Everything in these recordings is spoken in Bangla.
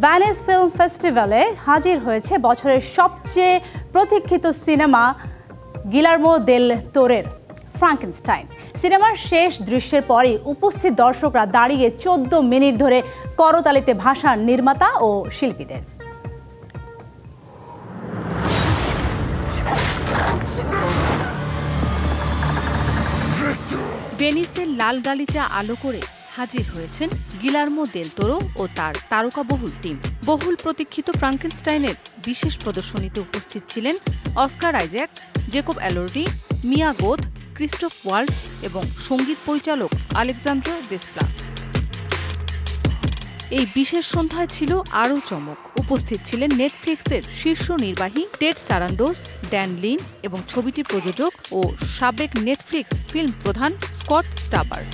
ভেনিস ফিল্ম ফেস্টিভ্যালে হাজির হয়েছে বছরের সবচেয়ে প্রতীক্ষিত সিনেমা গিলার্মো দেল তোরের ফ্রাঙ্কেনস্টাইন। সিনেমার শেষ দৃশ্যের পরই উপস্থিত দর্শকরা দাঁড়িয়ে 14 মিনিট ধরে করতালিতে ভাসান নির্মাতা ও শিল্পীদের। ভেনিসের লাল গালিচা আলো করে হাজির হয়েছেন গিলার্মো দেল তোরো ও তার তারকাবহুল টিম। বহুল প্রতীক্ষিত ফ্রাঙ্কেনস্টাইনের বিশেষ প্রদর্শনীতে উপস্থিত ছিলেন অস্কার আইজ্যাক, জেকব এলর্ডি, মিয়া গোথ, ক্রিস্টোফ ওয়াল্টজ এবং সঙ্গীত পরিচালক আলেকজান্দ্র দেসপ্লাস। এই বিশেষ সন্ধ্যায় ছিল আরও চমক। উপস্থিত ছিলেন নেটফ্লিক্সের শীর্ষ নির্বাহী টেড সারান্ডোস, ড্যান লিন এবং ছবিটির প্রযোজক ও সাবেক নেটফ্লিক্স ফিল্ম প্রধান স্কট স্টাবার।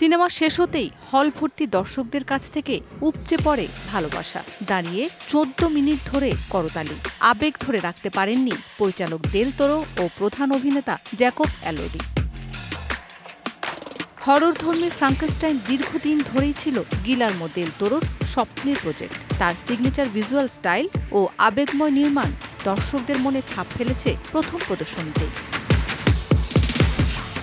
সিনেমা শেষ হতেই হল ভর্তি দর্শকদের কাছ থেকে উপচে পড়ে ভালোবাসা। দাঁড়িয়ে 14 মিনিট ধরে করতালি। আবেগ ধরে রাখতে পারেননি পরিচালক দেল তোরো ও প্রধান অভিনেতা জ্যাকব এলর্ডি। হররধর্মী ফ্রাঙ্কেনস্টাইন দীর্ঘদিন ধরেই ছিল গিলার্মো দেল তোরোর স্বপ্নের প্রজেক্ট। তার সিগনেচার ভিজুয়াল স্টাইল ও আবেগময় নির্মাণ দর্শকদের মনে ছাপ ফেলেছে প্রথম প্রদর্শনীতে।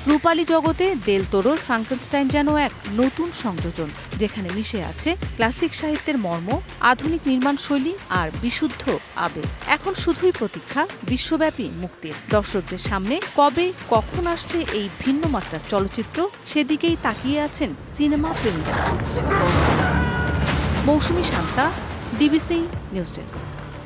রূপালী জগতে দেল তোরোর ফ্রাঙ্কেনস্টাইন যেন এক নতুন সংযোজন, যেখানে মিশে আছে ক্লাসিক সাহিত্যের মর্ম, আধুনিক নির্মাণ শৈলী আর বিশুদ্ধ আবেগ। এখন শুধুই প্রতীক্ষা বিশ্বব্যাপী মুক্তির। দর্শকদের সামনে কবে কখন আসছে এই ভিন্ন মাত্রার চলচ্চিত্র, সেদিকেই তাকিয়ে আছেন সিনেমা প্রেমীরা। মৌসুমী শান্তা, ডিবিসি নিউজ ডেস্ক।